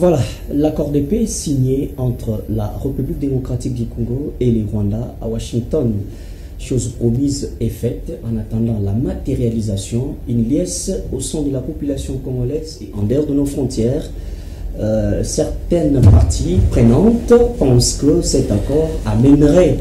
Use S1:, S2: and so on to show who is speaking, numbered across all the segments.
S1: Voilà, l'accord de paix signé entre la République démocratique du Congo et le Rwanda à Washington. Chose promise est faite en attendant la matérialisation, une liesse au sein de la population congolaise et en dehors de nos frontières. Certaines parties prenantes pensent que cet accord amènerait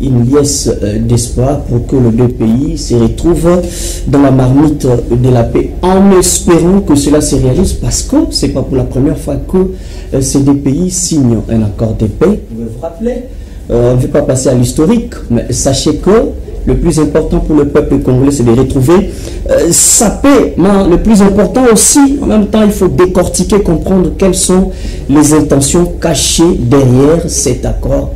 S1: une liesse d'espoir pour que les deux pays se retrouvent dans la marmite de la paix, en espérant que cela se réalise, parce que ce n'est pas pour la première fois que ces deux pays signent un accord de paix. Vous pouvez vous rappeler, on ne veut pas passer à l'historique, mais sachez que le plus important pour le peuple congolais, c'est de retrouver sa paix. Mais le plus important aussi, en même temps, il faut décortiquer, comprendre quelles sont les intentions cachées derrière cet accord.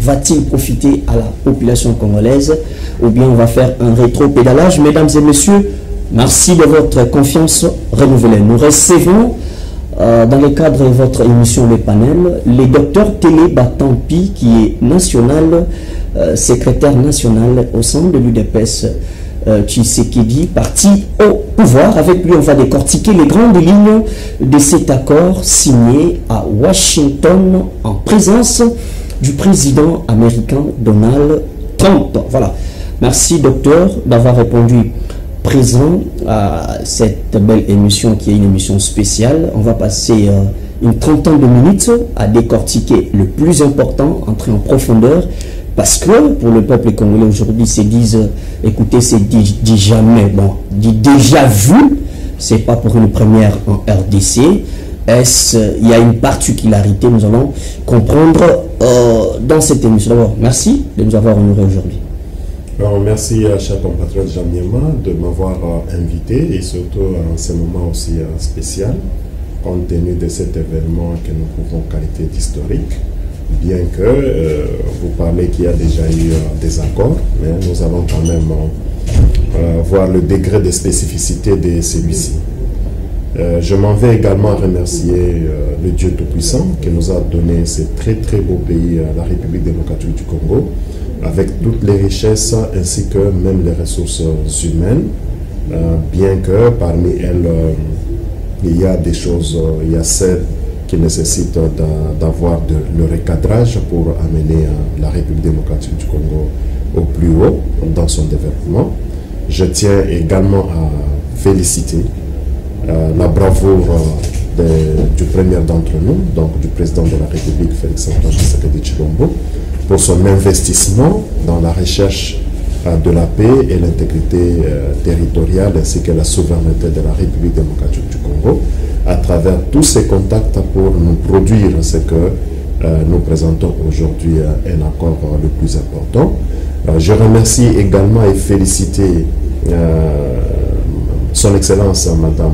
S1: Va-t-il profiter à la population congolaise ou bien on va faire un rétro-pédalage? Mesdames et messieurs, merci de votre confiance renouvelée. Nous recevons dans le cadre de votre émission Le Panel, le docteur Télé Batampi qui est national, secrétaire national au sein de l'UDPS Tshisekedi, parti au pouvoir. Avec lui, on va décortiquer les grandes lignes de cet accord signé à Washington en présence du président américain Donald Trump. Voilà. Merci, docteur, d'avoir répondu présent à cette belle émission qui est une émission spéciale. On va passer une trentaine de minutes à décortiquer le plus important, entrer en profondeur, parce que pour le peuple congolais aujourd'hui, se disent, écoutez, c'est dit jamais, bon, dit déjà vu, c'est pas pour une première en RDC. Il y a une particularité, nous allons comprendre dans cette émission. D'abord, merci de nous avoir honorés aujourd'hui.
S2: Alors, merci à cher compatriote Jamiema de m'avoir invité et surtout en ce moment aussi spécial, compte tenu de cet événement que nous pouvons qualifier d'historique, bien que vous parlez qu'il y a déjà eu des accords, mais nous allons quand même voir le degré de spécificité de celui-ci. Je m'en vais également remercier le Dieu Tout-Puissant qui nous a donné ce très très beau pays, la République démocratique du Congo, avec toutes les richesses ainsi que même les ressources humaines, bien que parmi elles, il y a des choses, il y a celles qui nécessitent d'avoir le recadrage pour amener la République démocratique du Congo au plus haut dans son développement. Je tiens également à féliciter la bravoure du premier d'entre nous, donc du président de la République, Félix-Antoine Tshisekedi Tshilombo, pour son investissement dans la recherche de la paix et l'intégrité territoriale ainsi que la souveraineté de la République démocratique du Congo à travers tous ces contacts pour nous produire ce que nous présentons aujourd'hui un accord le plus important. Je remercie également et féliciter Son Excellence, Madame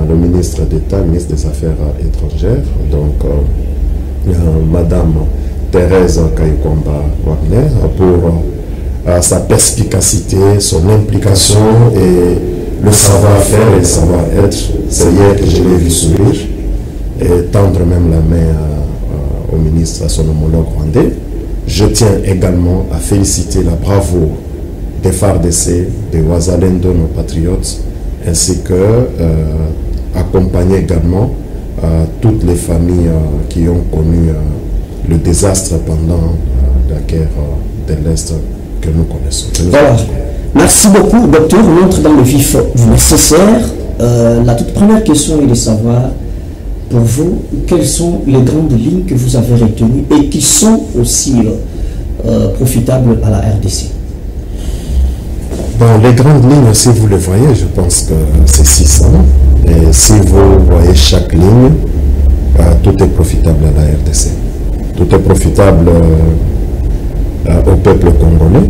S2: le ministre d'État, ministre des Affaires étrangères, donc Madame Thérèse Kayikwamba Wagner, pour sa perspicacité, son implication et le savoir-faire et le savoir-être. C'est hier que je l'ai vu sourire et tendre même la main au ministre, à son homologue rwandais. Je tiens également à féliciter la bravoure des FARDC, des Wazalendo, nos patriotes, ainsi que accompagner également toutes les familles qui ont connu le désastre pendant la guerre de l'Est que nous connaissons.
S1: Voilà. Merci beaucoup, docteur. On entre dans le vif du nécessaire. La toute première question est de savoir, pour vous, quelles sont les grandes lignes que vous avez retenues et qui sont aussi profitables à la RDC?
S2: Bon, les grandes lignes, si vous le voyez, je pense que c'est 600. Et si vous voyez chaque ligne, tout est profitable à la RDC. Tout est profitable au peuple congolais.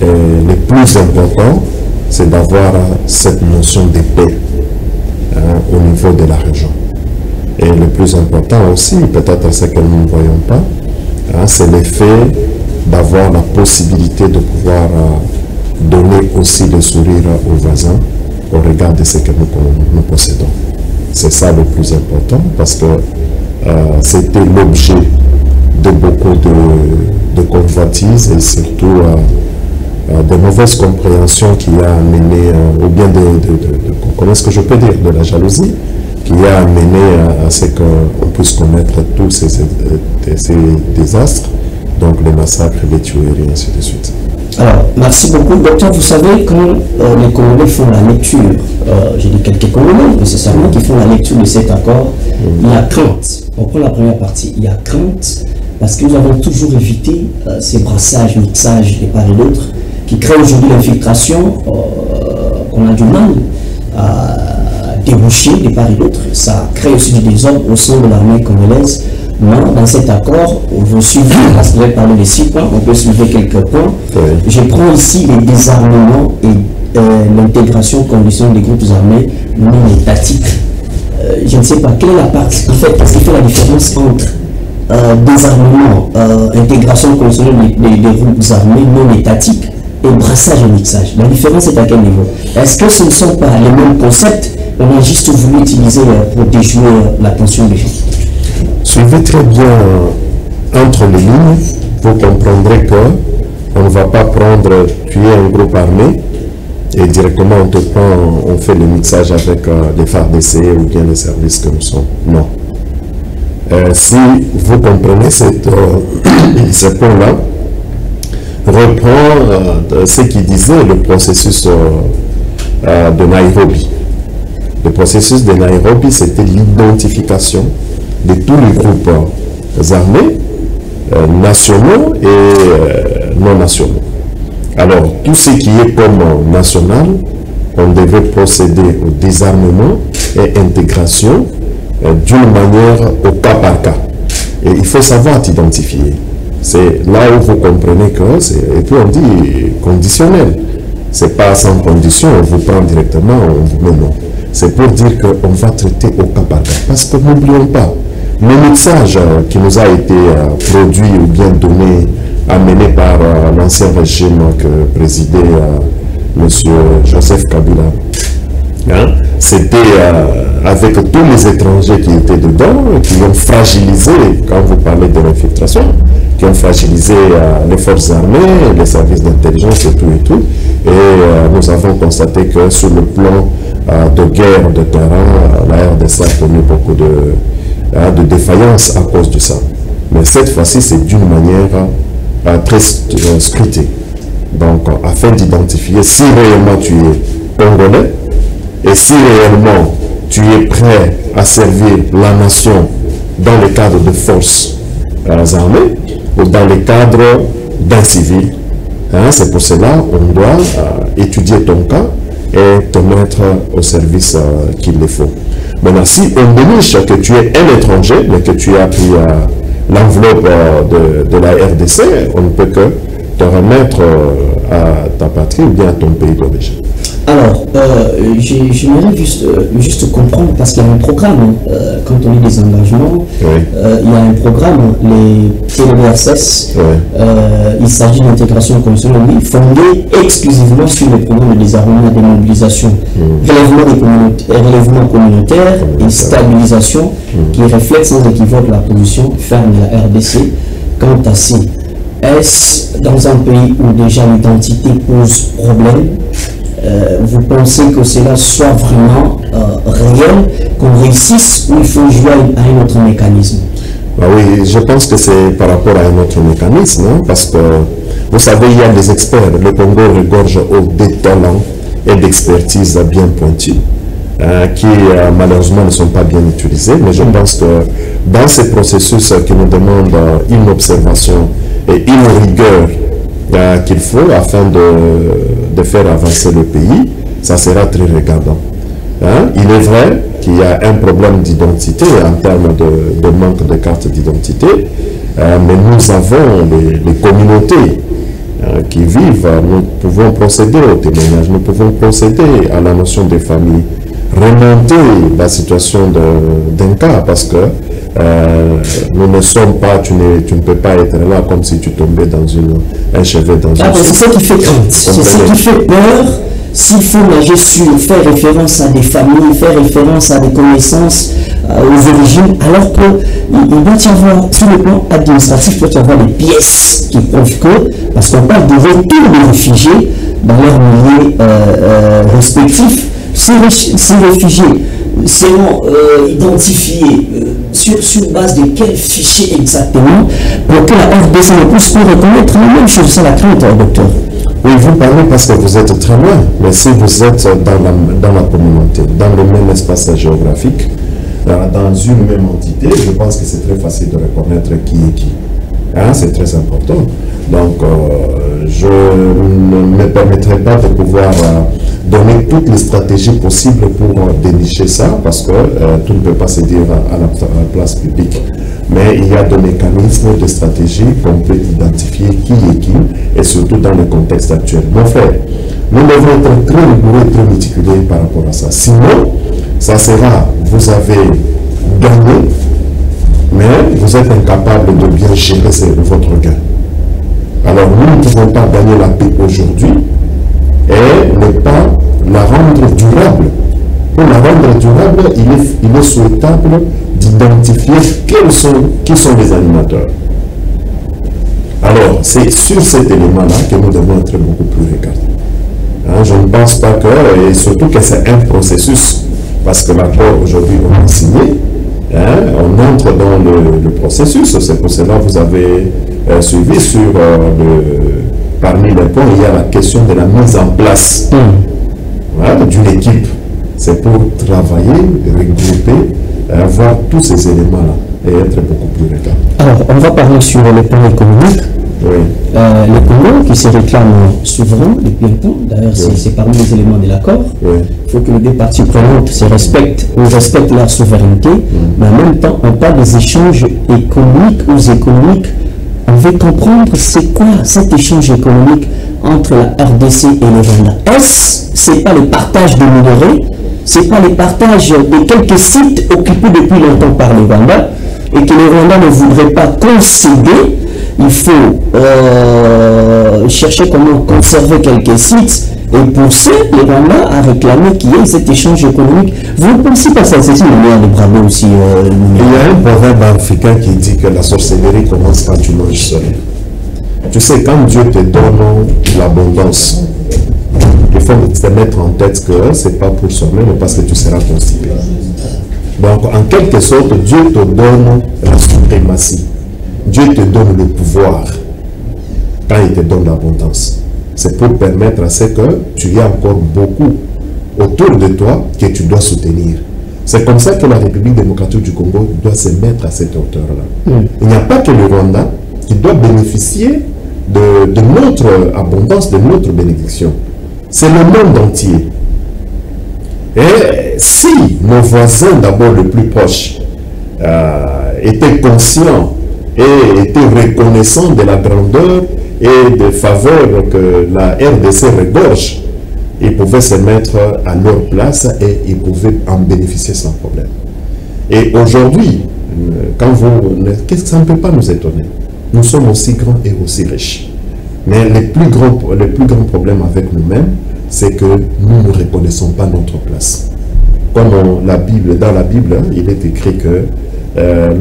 S2: Et le plus important, c'est d'avoir cette notion de paix au niveau de la région. Et le plus important aussi, peut-être ce que nous ne voyons pas, c'est le fait d'avoir la possibilité de pouvoir donner aussi le sourire aux voisins au regard de ce que nous possédons. C'est ça le plus important parce que c'était l'objet de beaucoup de convoitises et surtout de mauvaises compréhensions qui a amené, ou bien comment est-ce que je peux dire, de la jalousie, qui a amené à ce qu'on puisse connaître tous ces désastres, donc les massacres, les tueries, et ainsi de suite.
S1: Alors, merci beaucoup. Docteur, vous savez, quand les Congolais font la lecture, j'ai dit quelques Congolais nécessairement qui font la lecture de cet accord, il y a crainte. On prend la première partie. Il y a crainte parce que nous avons toujours évité ces brassages, mixages de part et d'autre qui créent aujourd'hui l'infiltration qu'on a du mal à déboucher de part et d'autre. Ça crée aussi du désordre au sein de l'armée congolaise. Moi, dans cet accord, on veut suivre, parce que je vais parler de 6 points, on peut soulever quelques points. Oui. Je prends ici les désarmements et l'intégration conditionnelle des groupes armés non étatiques. Je ne sais pas quelle est la partie, en fait, qu'est-ce qui fait la différence entre désarmement, intégration conditionnelle des groupes armés non étatiques et brassage et mixage. La différence est à quel niveau? Est-ce que ce ne sont pas les mêmes concepts? On a juste voulu utiliser pour déjouer l'attention des gens.
S2: Suivez très bien entre les lignes, vous comprendrez qu'on ne va pas prendre, tuer un groupe armé et directement on te prend, on fait le mixage avec les FARDC ou bien les services que nous sommes. Non. Si vous comprenez ce point-là, reprend ce qui disait le processus de Nairobi. Le processus de Nairobi, c'était l'identification de tous les groupes armés, nationaux et non nationaux. Alors, tout ce qui est comme national, on devait procéder au désarmement et intégration d'une manière au cas par cas. Et il faut savoir t'identifier. C'est là où vous comprenez que c'est, et puis on dit conditionnel. C'est pas sans condition, on vous prend directement, on vous met non. C'est pour dire qu'on va traiter au cas par cas. Parce que n'oublions pas, le mixage qui nous a été produit ou bien donné, amené par l'ancien régime que présidait M. Joseph Kabila, hein, c'était avec tous les étrangers qui étaient dedans, qui ont fragilisé, quand vous parlez de l'infiltration, qui ont fragilisé les forces armées, les services d'intelligence et tout. Et nous avons constaté que sur le plan de guerre de terrain, la RDC a connu beaucoup de défaillances à cause de ça. Mais cette fois-ci, c'est d'une manière très scrutée. Donc, afin d'identifier si réellement tu es congolais et si réellement tu es prêt à servir la nation dans le cadre de forces armées ou dans le cadre d'un civil. Hein, c'est pour cela qu'on doit étudier ton cas et te mettre au service qu'il le faut. Maintenant, si on déniche que tu es un étranger, mais que tu as pris l'enveloppe de la RDC, on ne peut que te remettre à ta patrie ou bien à ton pays d'origine.
S1: Alors, j'aimerais juste comprendre, parce qu'il y a un programme, quand on lit des engagements, oui. Il y a un programme, les TLRSS, oui. Il s'agit d'intégration conditionnelle, oui, fondée exclusivement sur le programme de désarmement et de mobilisation, relèvement communautaire et stabilisation, qui reflète sans équivoque la position ferme de la RDC quant à ces. Est-ce dans un pays où déjà l'identité pose problème? Vous pensez que cela soit vraiment réel, qu'on réussisse, ou il faut jouer à un autre mécanisme?
S2: Ah oui, je pense que c'est par rapport à un autre mécanisme, hein, parce que vous savez, il y a des experts. Le Congo regorge des talents et d'expertise bien pointus qui malheureusement ne sont pas bien utilisés. Mais je pense que dans ces processus qui nous demandent une observation et une rigueur qu'il faut afin de faire avancer le pays, ça sera très regardant. Hein? Il est vrai qu'il y a un problème d'identité en termes de manque de carte d'identité, mais nous avons les communautés qui vivent, nous pouvons procéder au témoignage, nous pouvons procéder à la notion de famille, remonter la situation d'un cas, parce que nous ne sommes pas, tu ne peux pas être là comme si tu tombais dans un chevet dans une...
S1: C'est ça qui fait crainte, c'est ça qui fait peur. S'il faut nager sur, faire référence à des familles, faire référence à des connaissances, aux origines, alors qu'il doit y avoir, sur le plan administratif, il doit y avoir des pièces qui prouvent que, parce qu'on parle de retour des réfugiés dans leur milieu respectif, ces réfugiés seront identifiés sur base de quel fichier exactement pour que la RDC ne puisse pas reconnaître la même chose? C'est la crainte, docteur.
S2: Oui, vous parlez parce que vous êtes très loin, mais si vous êtes dans la communauté, dans le même espace géographique, dans une même entité, je pense que c'est très facile de reconnaître qui est qui. Hein, c'est très important. Donc, je ne me permettrai pas de pouvoir donner toutes les stratégies possibles pour dénicher ça, parce que tout ne peut pas se dire à la place publique. Mais il y a des mécanismes, des stratégies qu'on peut identifier qui est qui, et surtout dans le contexte actuel. Mon frère, nous devons être très rigoureux et très méticuleux par rapport à ça. Sinon, ça sera, vous avez gagné, mais vous êtes incapable de bien gérer votre gain. Alors nous ne pouvons pas gagner la paix aujourd'hui et ne pas la rendre durable. Pour la rendre durable, il est souhaitable d'identifier qui sont les animateurs. Alors, c'est sur cet élément-là que nous devons être beaucoup plus regardés. Hein, je ne pense pas que, et surtout que c'est un processus, parce que l'accord aujourd'hui on a signé, hein, on entre dans le processus, c'est pour cela que vous avez suivi sur parmi les points, il y a la question de la mise en place d'une équipe. C'est pour travailler, regrouper, voir tous ces éléments-là et être beaucoup plus regardé.
S1: Alors, on va parler sur le plan économique.
S2: Oui.
S1: Le Congo qui se réclame souverain depuis un temps, d'ailleurs c'est parmi les éléments de l'accord.
S2: Oui.
S1: Il faut que les deux parties prenantes se respectent ou respectent leur souveraineté, mais en même temps on parle des échanges économiques ou économiques. On veut comprendre c'est quoi cet échange économique entre la RDC et le Rwanda. Est-ce c'est pas le partage de minerais, c'est pas le partage de quelques sites occupés depuis longtemps par le Rwanda et que le Rwanda ne voudrait pas concéder? Il faut chercher comment conserver quelques sites et pousser le Rwanda à réclamer qu'il y ait cet échange économique. Vous ne pensez pas ça? C'est une manière de braver aussi.
S2: Il y a un proverbe africain qui dit que la sorcellerie commence quand tu manges seul. Tu sais, quand Dieu te donne l'abondance, il faut te mettre en tête que ce n'est pas pour sommer, mais parce que tu seras constipé. Donc, en quelque sorte, Dieu te donne la suprématie. Dieu te donne le pouvoir quand il te donne l'abondance. C'est pour permettre à ce que tu aies encore beaucoup autour de toi que tu dois soutenir. C'est comme ça que la République démocratique du Congo doit se mettre à cette hauteur-là. Il n'y a pas que le Rwanda qui doit bénéficier de notre abondance, de notre bénédiction. C'est le monde entier. Et si nos voisins, d'abord les plus proches, étaient conscients et étaient reconnaissants de la grandeur et des faveurs que la RDC regorge, ils pouvaient se mettre à leur place et ils pouvaient en bénéficier sans problème. Et aujourd'hui, qu'est-ce que ça ne peut pas nous étonner? Nous sommes aussi grands et aussi riches. Mais le plus grand problème avec nous-mêmes, c'est que nous ne reconnaissons pas notre place. Comme dans la Bible, il est écrit que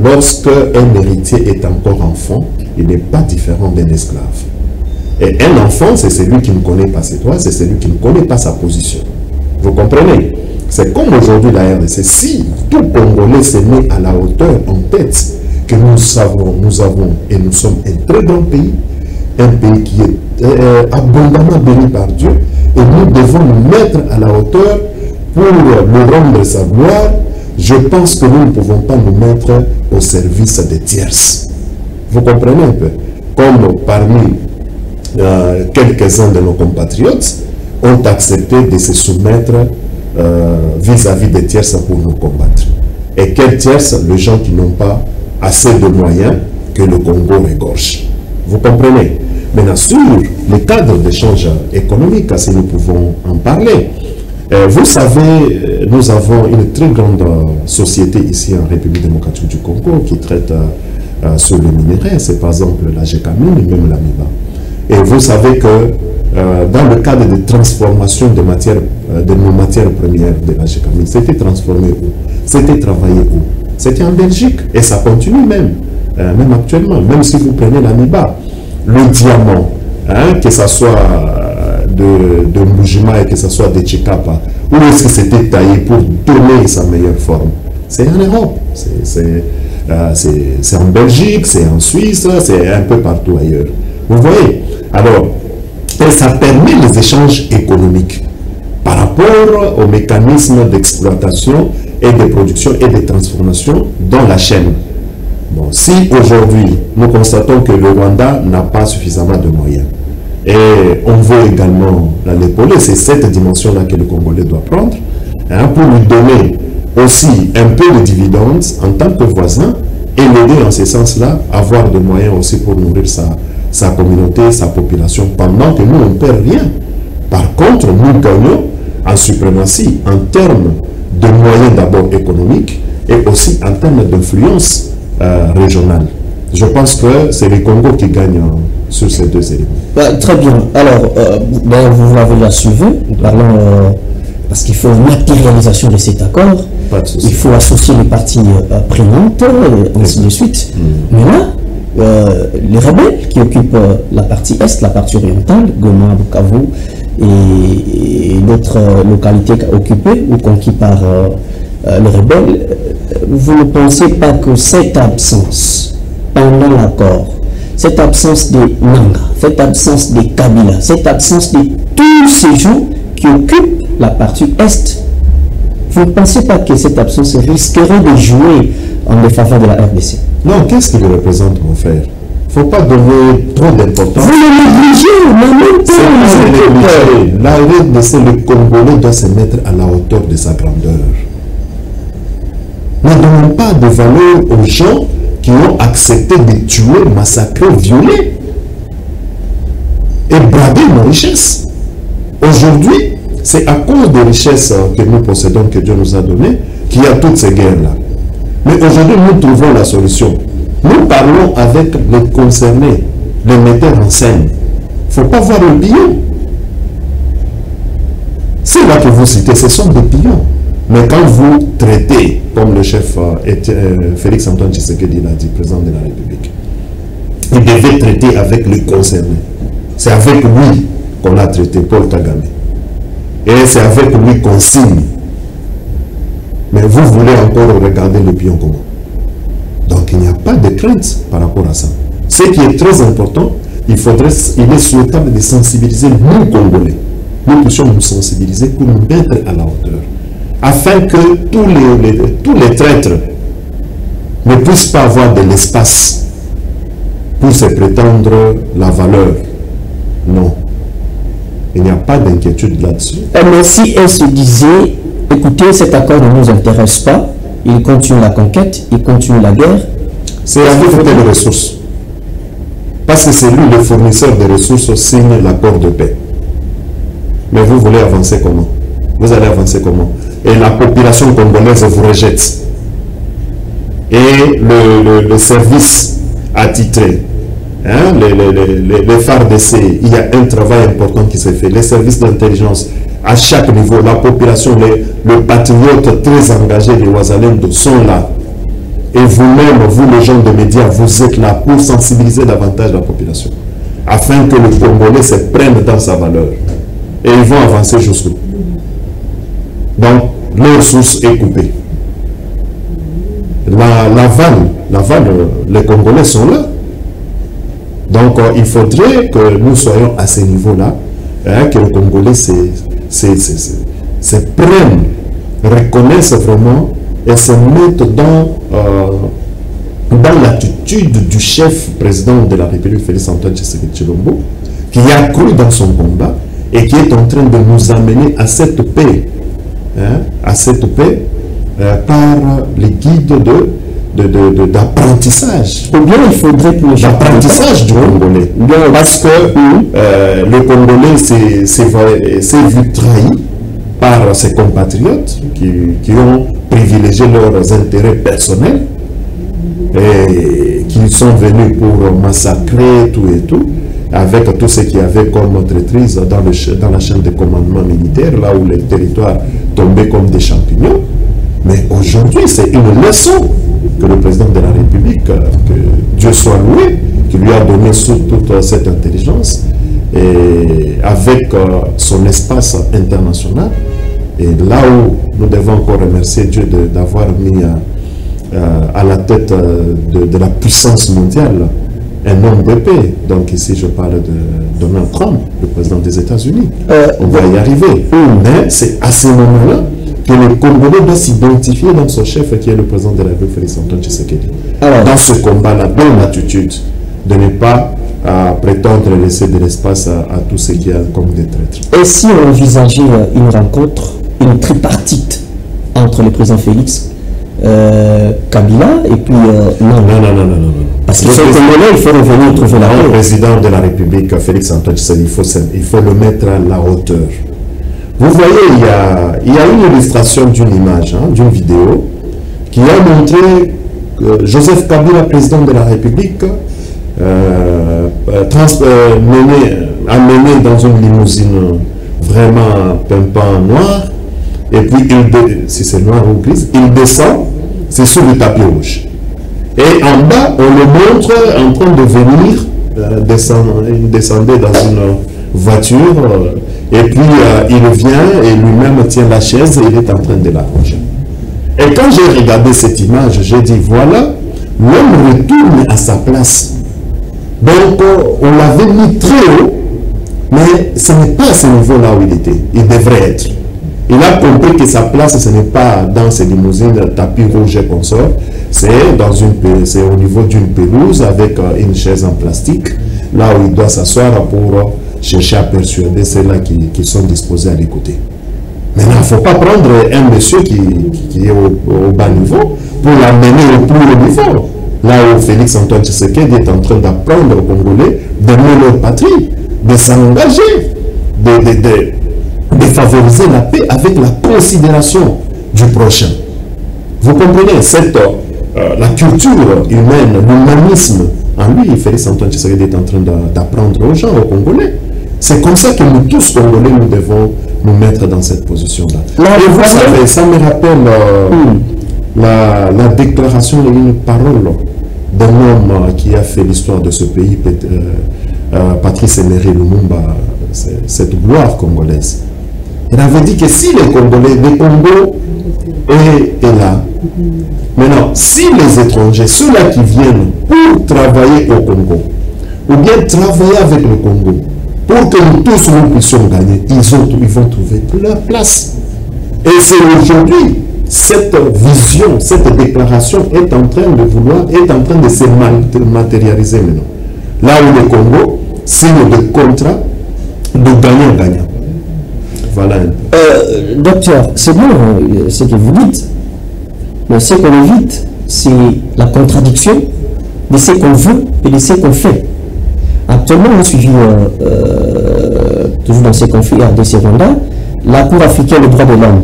S2: lorsque un héritier est encore enfant, il n'est pas différent d'un esclave. Et un enfant, c'est celui qui ne connaît pas ses droits, c'est celui qui ne connaît pas sa position. Vous comprenez? C'est comme aujourd'hui la RDC. Si tout Congolais se met à la hauteur, en tête, que nous avons et nous sommes un très grand pays, un pays qui est abondamment béni par Dieu, et nous devons nous mettre à la hauteur pour le rendre sa gloire. Je pense que nous ne pouvons pas nous mettre au service des tierces. Vous comprenez un peu? Comme parmi quelques-uns de nos compatriotes ont accepté de se soumettre vis-à-vis des tierces pour nous combattre. Et quelles tierces? Les gens qui n'ont pas assez de moyens que le Congo regorge. Vous comprenez? Maintenant, sur le cadre d'échange économique, si nous pouvons en parler, vous savez, nous avons une très grande société ici en République démocratique du Congo qui traite sur les minéraux. C'est par exemple la GECAMINE et même la MIBA. Et vous savez que dans le cadre de transformation de nos matières premières de la GECAMINE, c'était transformé où? C'était travaillé où? C'était en Belgique. Et ça continue même actuellement. Même si vous prenez la MIBA, le diamant, que ce soit de Mujima et que ce soit de Chikapa Où est-ce que c'était taillé pour donner sa meilleure forme? C'est en Europe, c'est en Belgique, c'est en Suisse, c'est un peu partout ailleurs. Vous voyez? Alors, et ça permet les échanges économiques par rapport aux mécanismes d'exploitation et de production et de transformation dans la chaîne. Bon, si aujourd'hui, nous constatons que le Rwanda n'a pas suffisamment de moyens, et on veut également l'épauler, c'est cette dimension-là que le Congolais doit prendre, hein, pour lui donner aussi un peu de dividendes en tant que voisin, et l'aider en ce sens-là, avoir des moyens aussi pour nourrir sa communauté, sa population, pendant que nous, on ne perd rien. Par contre, nous gagnons en suprématie, en termes de moyens d'abord économiques, et aussi en termes d'influence régionale. Je pense que c'est le Congo qui gagne sur ces deux éléments.
S1: Très bien. Alors, vous l'avez déjà suivi, nous parlons, parce qu'il faut une matérialisation de cet accord, il faut associer les parties prenantes, et ainsi de suite. Mais là, les rebelles qui occupent la partie est, la partie orientale, Goma, Bukavu, et d'autres localités occupées ou conquises par les rebelles, vous ne pensez pas que cette absence pendant l'accord, cette absence des Nanga, cette absence des Kabila, cette absence de tous ces gens qui occupent la partie est, vous ne pensez pas que cette absence risquerait de jouer en défaveur de la RDC?
S2: Non, qu'est-ce qu'il représente, mon frère? Il ne faut pas donner trop d'importance.
S1: Vous le négligez, mais même
S2: pas. La RDC, le Congolais doit se mettre à la hauteur de sa grandeur. Ne donnons pas de valeur aux gens qui ont accepté de tuer, massacrer, violer et brader nos richesses. Aujourd'hui, c'est à cause des richesses que nous possédons, que Dieu nous a données, qu'il y a toutes ces guerres-là. Mais aujourd'hui, nous trouvons la solution. Nous parlons avec les concernés, les metteurs en scène. Il ne faut pas voir le pion. C'est là que vous citez, ce sont des pions. Mais quand vous traitez, comme le chef Félix Antoine Tshisekedi l'a dit, président de la République, il devait traiter avec le concerné. C'est avec lui qu'on a traité, Paul Kagame. Et c'est avec lui qu'on signe. Mais vous voulez encore regarder le pion comment? Donc il n'y a pas de crainte par rapport à ça. Ce qui est très important, il est souhaitable de sensibiliser nous Congolais. Nous puissions nous sensibiliser pour nous mettre à la hauteur. Afin que tous les traîtres ne puissent pas avoir de l'espace pour se prétendre la valeur. Non. Il n'y a pas d'inquiétude là-dessus.
S1: Mais si elle se disait, écoutez, cet accord ne nous intéresse pas, il continue la conquête, il continue la guerre.
S2: C'est la difficulté des ressources. Parce que c'est lui, le fournisseur des ressources, signe l'accord de paix. Mais vous voulez avancer comment? Vous allez avancer comment? Et la population congolaise vous rejette. Et le service attitré, hein, les FARDC, il y a un travail important qui s'est fait. Les services d'intelligence, à chaque niveau, la population, les patriotes très engagés des Ouazalendo sont là. Et vous-même, vous les gens de médias, vous êtes là pour sensibiliser davantage la population. Afin que le Congolais se prenne dans sa valeur. Et ils vont avancer jusqu'où? Donc, leur source est coupée. La vanne, les Congolais sont là. Donc, il faudrait que nous soyons à ce niveau-là, hein, que les Congolais se prennent, reconnaissent vraiment et se mettent dans l'attitude du chef président de la République, Félix Antoine Tshisekedi Tshilombo, qui a cru dans son combat et qui est en train de nous amener à cette paix, hein, par les guides d'apprentissage.
S1: Ou bien il faudrait pour
S2: l'apprentissage du Congolais. Parce que le Congolais s'est vu trahi par ses compatriotes qui ont privilégié leurs intérêts personnels et qui sont venus pour massacrer tout et tout, avec tout ce qu'il y avait comme traîtrise dans la chaîne de commandement militaire, là où les territoires tombaient comme des champignons. Mais aujourd'hui, c'est une leçon que le président de la République, que Dieu soit loué, qui lui a donné toute cette intelligence, et avec son espace international, Et là où nous devons encore remercier Dieu d'avoir mis à la tête de la puissance mondiale un homme de paix. Donc ici, je parle de Donald Trump, le président des États-Unis. On va y arriver. Mais c'est à ce moment-là que le Congolais doit s'identifier dans son chef, qui est le président de la République, Félix Antoine Tshisekedi. Dans ce combat-là, dans l'attitude de ne pas prétendre laisser de l'espace à tout ce qui a comme des traîtres.
S1: Et si on envisageait une rencontre, une tripartite entre le président Félix, Kabila et puis
S2: non.
S1: Parce que ce Congolais, il faut revenir trouver la paix.
S2: Le président de la République, Félix Antoine Tshisekedi, il faut le mettre à la hauteur. Vous voyez, il y a une illustration d'une image, d'une vidéo, qui a montré que Joseph Kabila, président de la République, amené dans une limousine vraiment pimpant noir, et puis si c'est noir ou gris, il descend, c'est sur le tapis rouge. Et en bas, on le montre en train de venir, il descendait dans une voiture, et puis il vient et lui-même tient la chaise et il est en train de la ranger. Et quand j'ai regardé cette image, j'ai dit, voilà, l'homme retourne à sa place. Donc, on l'avait mis très haut, mais ce n'est pas à ce niveau-là où il était. Il devrait être. Il a compris que sa place, ce n'est pas dans ces limousines, tapis rouge et consort. C'est au niveau d'une pelouse avec une chaise en plastique, là où il doit s'asseoir pour chercher à persuader ceux-là qui sont disposés à l'écouter. Maintenant, il ne faut pas prendre un monsieur qui est au bas niveau pour l'amener au plus haut niveau. Là où Félix Antoine Tshisekedi est en train d'apprendre aux Congolais d'aimer leur patrie, de s'engager, de favoriser la paix avec la considération du prochain. Vous comprenez, la culture humaine, l'humanisme, en lui, Félix Antoine Tshisekedi est en train d'apprendre aux gens, aux Congolais. C'est comme ça que nous tous, Congolais, nous devons nous mettre dans cette position-là. Et vous savez, ça me rappelle la déclaration d'une parole d'un homme qui a fait l'histoire de ce pays, Patrice Emery Lumumba, cette gloire congolaise. Il avait dit que si les Congolais, le Congo est là, maintenant, si les étrangers, ceux-là qui viennent pour travailler au Congo, ou bien travailler avec le Congo, pour que nous tous nous puissions gagner, ils vont trouver leur place. Et c'est aujourd'hui, cette vision, cette déclaration est en train de se matérialiser maintenant. Là où le Congo signe des contrats de gagnant-gagnant. Voilà.
S1: Docteur, c'est bon ce que vous dites, mais ce qu'on évite, c'est la contradiction de ce qu'on veut et de ce qu'on fait. Actuellement, on a suivi, toujours dans ces conflits RDC-Rwanda, la Cour africaine des droits de l'homme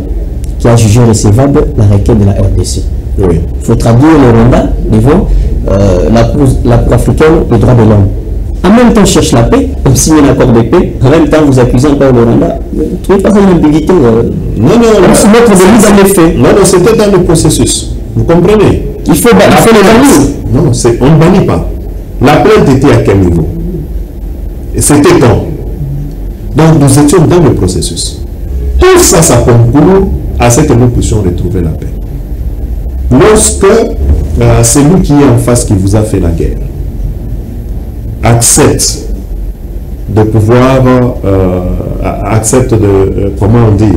S1: qui a jugé recevable la requête de la RDC.
S2: Oui.
S1: Il faut traduire le Rwanda devant la Cour africaine des droits de l'homme. En même temps, on cherche la paix, on signe un accord de paix, en même temps, vous accusez encore le Rwanda. Vous ne trouvez pas une ambiguïté on se met dans les faits.
S2: Non, c'était dans le processus. Vous comprenez?
S1: Il faut les bannir.
S2: Non, on ne bannit pas. La plainte était à quel niveau? Et c'était quand? Donc, nous étions dans le processus. Tout ça, ça concourt à ce que nous puissions retrouver la paix. Lorsque celui qui est en face, qui vous a fait la guerre, accepte de pouvoir, accepte de, comment on dit,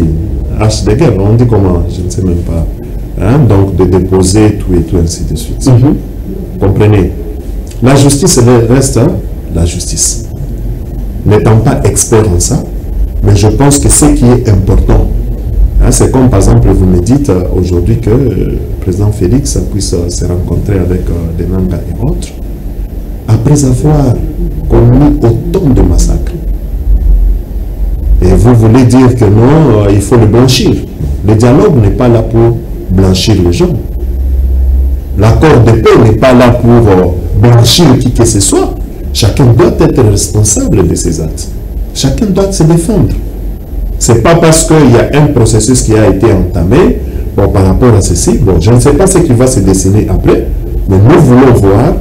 S2: hache de guerre, on dit comment, je ne sais même pas, donc de déposer tout et tout, ainsi de suite. Comprenez? La justice reste la justice. N'étant pas expert en ça, mais je pense que ce qui est important, c'est comme par exemple vous me dites aujourd'hui que le président Félix puisse se rencontrer avec des Nanga et autres, après avoir commis autant de massacres. Et vous voulez dire que non, il faut le blanchir. Le dialogue n'est pas là pour blanchir les gens. L'accord de paix n'est pas là pour blanchir qui que ce soit. Chacun doit être responsable de ses actes. Chacun doit se défendre. Ce n'est pas parce qu'il y a un processus qui a été entamé par rapport à ceci. Je ne sais pas ce qui va se dessiner après, mais nous voulons voir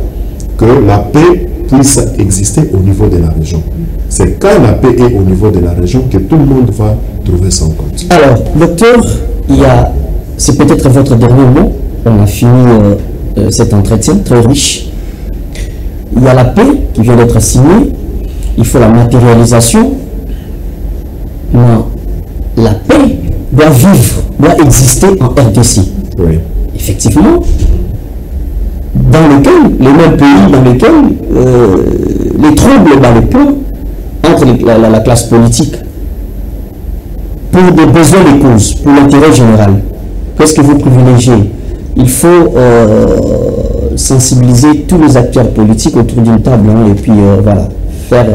S2: que la paix puisse exister au niveau de la région. C'est quand la paix est au niveau de la région que tout le monde va trouver son compte.
S1: Alors, docteur, c'est peut-être votre dernier mot. On a fini cet entretien très riche. Il y a la paix qui vient d'être signée. Il faut la matérialisation. Non, la paix doit vivre, doit exister en RDC.
S2: Oui.
S1: Effectivement, dans lequel, les mêmes pays dans lesquels les troubles dans le point entre la classe politique pour des besoins des causes, pour l'intérêt général. Qu'est-ce que vous privilégiez? Il faut sensibiliser tous les acteurs politiques autour d'une table et puis voilà, faire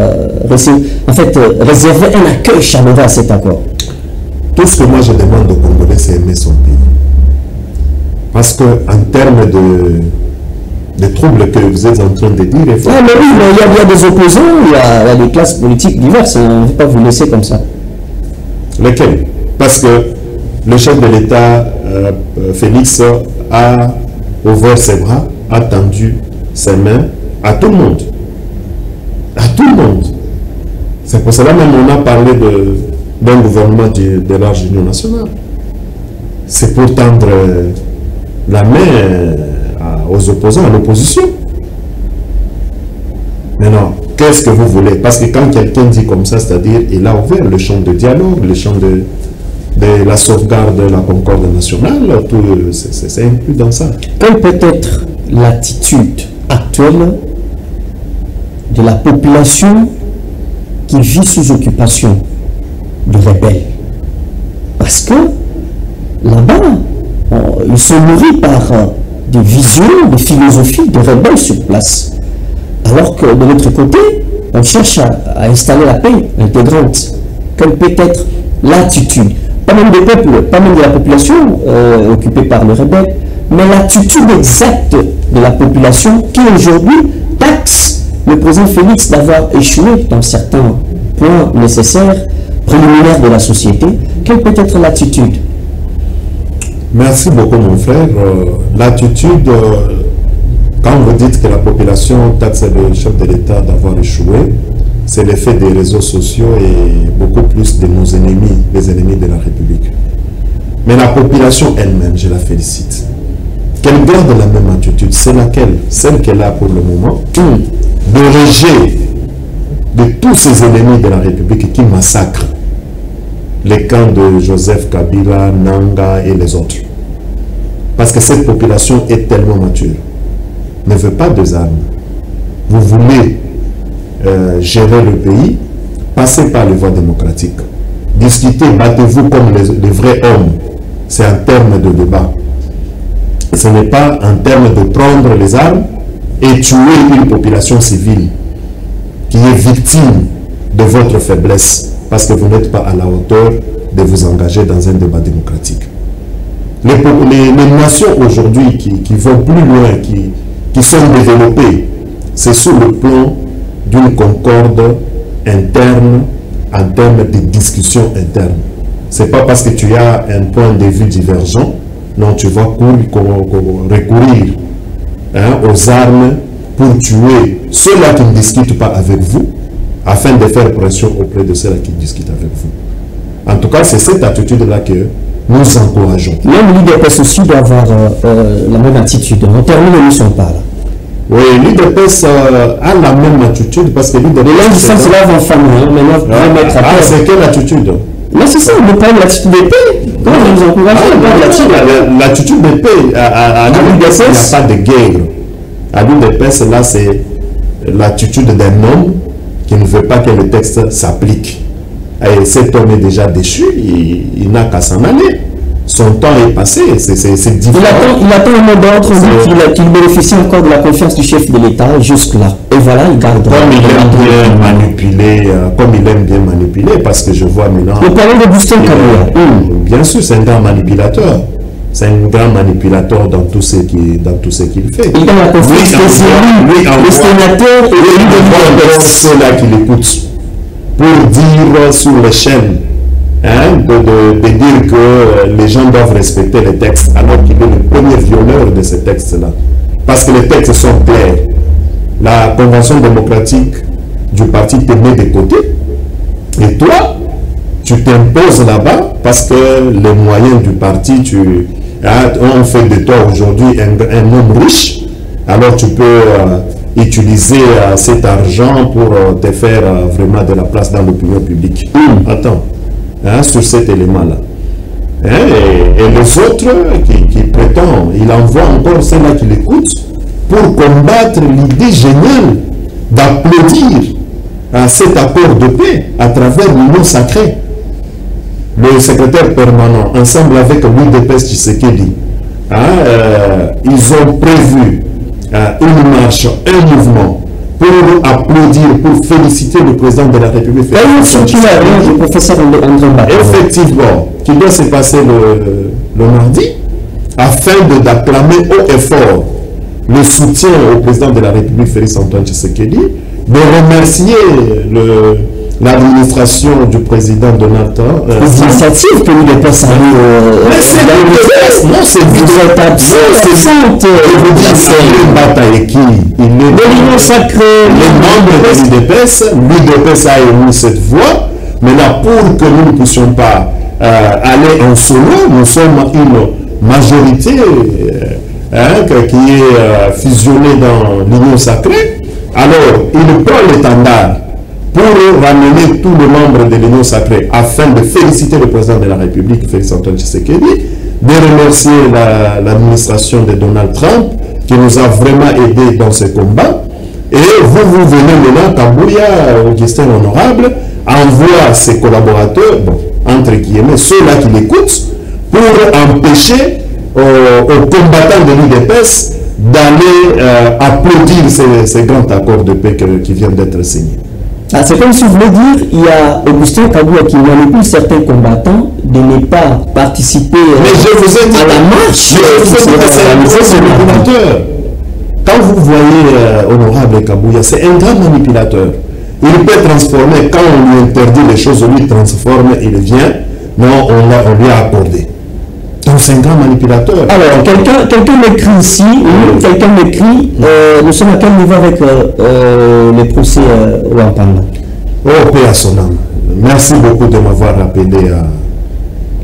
S1: réserver un accueil chaleureux à cet accord.
S2: Tout ce que moi je demande aux Congolais, c'est aimer son pays. Parce qu'en termes de troubles que vous êtes en train de dire, il faut...
S1: Ah, mais oui, mais il y a des opposants, il y a des classes politiques diverses, on ne peut pas vous laisser comme ça.
S2: Lesquels? Parce que le chef de l'État, Félix, a ouvert ses bras, a tendu ses mains à tout le monde. À tout le monde. C'est pour cela même on a parlé d'un gouvernement de large union nationale. C'est pour tendre la main aux opposants, à l'opposition. Maintenant, qu'est-ce que vous voulez? Parce que quand quelqu'un dit comme ça, c'est-à-dire il a ouvert le champ de dialogue, le champ de la sauvegarde de la concorde nationale, c'est inclus dans ça.
S1: Quelle peut être l'attitude actuelle de la population qui vit sous occupation de rebelles? Parce que là-bas, ils sont nourris par des visions, des philosophies de rebelles sur place. Alors que de l'autre côté, on cherche à installer la paix intégrante. Quelle peut être l'attitude? Pas même des peuples, pas même de la population occupée par les rebelles, mais l'attitude exacte de la population qui aujourd'hui taxe le président Félix d'avoir échoué dans certains points nécessaires, préliminaires de la société. Quelle peut être l'attitude?
S2: Merci beaucoup mon frère. L'attitude, quand vous dites que la population taxe le chef de l'État d'avoir échoué, c'est l'effet des réseaux sociaux et beaucoup plus de nos ennemis, les ennemis de la République. Mais la population elle-même, je la félicite. Qu'elle garde la même attitude, c'est laquelle? Celle qu'elle a pour le moment, de rejet de tous ces ennemis de la République qui massacrent les camps de Joseph Kabila, Nanga et les autres. Parce que cette population est tellement mature, ne veut pas de armes. Vous voulez gérer le pays, passez par les voies démocratiques. Discutez, battez-vous comme les vrais hommes. C'est un terme de débat. Ce n'est pas en termes de prendre les armes et tuer une population civile qui est victime de votre faiblesse parce que vous n'êtes pas à la hauteur de vous engager dans un débat démocratique. Les nations aujourd'hui qui vont plus loin, qui sont développées, c'est sous le plan d'une concorde interne en termes de discussion interne. Ce n'est pas parce que tu as un point de vue divergent, non, tu vas recourir aux armes pour tuer ceux-là qui ne discutent pas avec vous, afin de faire pression auprès de ceux-là qui discutent avec vous. En tout cas, c'est cette attitude-là que nous encourageons.
S1: Même l'UDPS aussi doit avoir la même attitude. On termine l'émission par là.
S2: Oui, l'UDPS a la même attitude parce que l'UDPS...
S1: L'injustice là va famille, maintenant va mettre à terre.
S2: Ah, c'est quelle attitude?
S1: Mais c'est ça, on parle de l'attitude de paix. Comment vous encouragez
S2: l'attitude de paix à l'UDPS, il n'y a pas de guerre. À l'UDPS, là, c'est l'attitude d'un homme qui ne veut pas que le texte s'applique. Et cet homme est déjà déchu, il n'a qu'à s'en aller. Son temps est passé, c'est différent.
S1: Il attend un mot d'ordre qu'il bénéficie encore de la confiance du chef de l'État jusque-là. Et voilà, il garde...
S2: Comme il aime bien manipuler, parce que je vois maintenant...
S1: Le parler de Gustin Kabila.
S2: Bien sûr, c'est un grand manipulateur. C'est un grand manipulateur dans tout ce qu'il fait.
S1: Il a la confiance que c'est lui, le sénateur et
S2: lui, ceux-là qui l'écoutent pour dire sur les chaînes de dire que les gens doivent respecter les textes alors qu'il est le premier violeur de ces textes-là. Parce que les textes sont clairs. la convention démocratique du parti te met de côté. Et toi, tu t'imposes là-bas parce que les moyens du parti, on fait de toi aujourd'hui un homme riche. Alors tu peux utiliser cet argent pour te faire vraiment de la place dans l'opinion publique. Attends, sur cet élément-là. Et les autres qui prétendent, il envoie encore ceux-là qui l'écoutent pour combattre l'idée géniale d'applaudir cet accord de paix à travers l'union sacrée. Le secrétaire permanent, ensemble avec l'UDPS Tshisekedi, ils ont prévu une marche, un mouvement pour applaudir, pour féliciter le président de la République. Effectivement, qui doit se passer le mardi, afin d'acclamer haut et fort le soutien au président de la République, Félix Antoine Tshisekedi, de remercier l'administration du président Donald Trump.
S1: Les initiatives que nous devons saluer.
S2: Non, c'est une bataille qui l'union sacrée, les membres de l'UDPS, l'UDPS a émis cette voix. Maintenant, pour que nous ne puissions pas aller en solo, nous sommes une majorité qui est fusionnée dans l'union sacrée. Alors, il prend l'étendard pour ramener tous les membres de l'Union sacrée afin de féliciter le président de la République, Félix Antoine Tshisekedi, de remercier l'administration de Donald Trump qui nous a vraiment aidés dans ce combat. Et vous venez maintenant, Kabouya, Augustin Honorable, envoie ses collaborateurs, entre guillemets, ceux-là qui l'écoutent, pour empêcher aux combattants de l'UDPS d'aller applaudir ces grands accords de paix qui viennent d'être signés.
S1: C'est comme si vous voulez dire, il y a Augustin Kabouya qui manipule certains combattants de ne pas participer à la marche.
S2: C'est manipulateur. Quand vous voyez Honorable Kabouya, c'est un grand manipulateur. Il peut transformer, quand on lui interdit les choses, on lui transforme, il vient, non, on lui a accordé. Donc c'est un grand manipulateur.
S1: Alors, quelqu'un m'écrit ici, quelqu'un m'écrit, nous sommes à quel niveau avec les procès Wampanda?
S2: Oh, paix à son âme. Merci beaucoup de m'avoir rappelé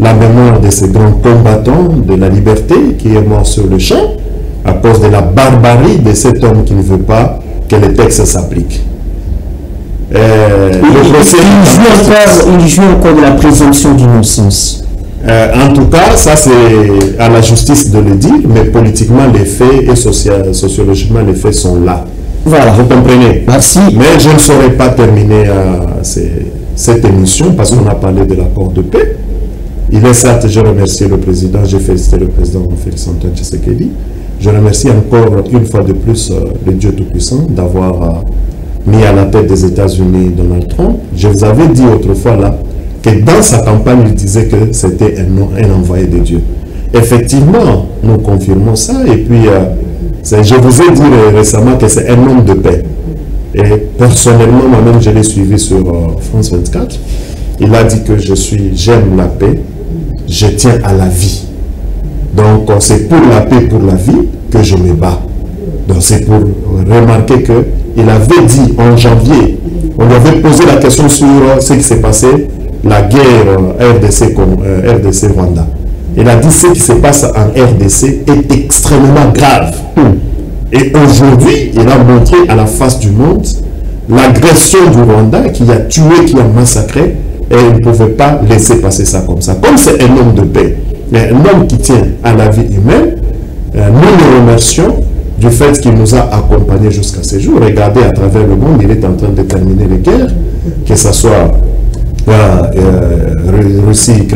S2: la mémoire de ces grands combattants de la liberté qui est mort sur le champ à cause de la barbarie de cet homme qui ne veut pas que les textes s'appliquent.
S1: Il joue encore de la présomption d'innocence.
S2: En tout cas, ça c'est à la justice de le dire, mais politiquement les faits et sociologiquement les faits sont là.
S1: Voilà,
S2: vous comprenez.
S1: Merci.
S2: Mais je ne saurais pas terminer cette émission parce qu'on a parlé de l'accord de paix. Il est certes, je remercie le président, j'ai félicité le président Félix Antoine Tshisekedi. Je remercie encore une fois de plus le Dieu Tout-Puissant d'avoir mis à la tête des États-Unis Donald Trump. Je vous avais dit autrefois là que dans sa campagne, il disait que c'était un envoyé de Dieu. Effectivement, nous confirmons ça. Et puis, je vous ai dit récemment que c'est un homme de paix. Et personnellement, moi-même, je l'ai suivi sur France 24. Il a dit que j'aime la paix, je tiens à la vie. Donc, c'est pour la paix, pour la vie que je me bats. Donc, c'est pour remarquer qu'il avait dit en janvier, on lui avait posé la question sur ce qui s'est passé, la guerre RDC-Rwanda. Il a dit ce qui se passe en RDC est extrêmement grave. Et aujourd'hui, il a montré à la face du monde l'agression du Rwanda qui a tué, qui a massacré, et il ne pouvait pas laisser passer ça comme ça. Comme c'est un homme de paix, mais un homme qui tient à la vie humaine, nous le remercions du fait qu'il nous a accompagnés jusqu'à ce jour. Regardez à travers le monde, il est en train de terminer les guerres, que ce soit Russie,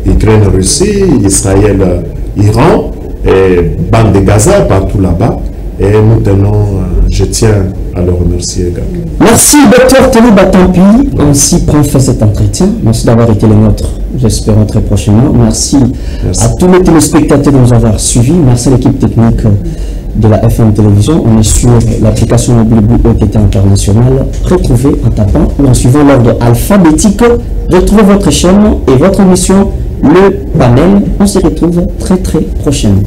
S2: Ukraine, Russie, Israël, Iran, et bande de Gaza, partout là-bas. Et nous tenons, je tiens à le remercier également.
S1: Merci, docteur Télé Batampi. Ainsi prend fait cet entretien. Merci d'avoir été le nôtre. J'espère très prochainement. Merci à tous les téléspectateurs de nous avoir suivis. Merci à l'équipe technique de la FM Télévision. On est sur l'application mobile OTT International. Retrouvez en tapant ou en suivant l'ordre alphabétique. Retrouvez votre chaîne et votre émission, le panel. On se retrouve très prochainement.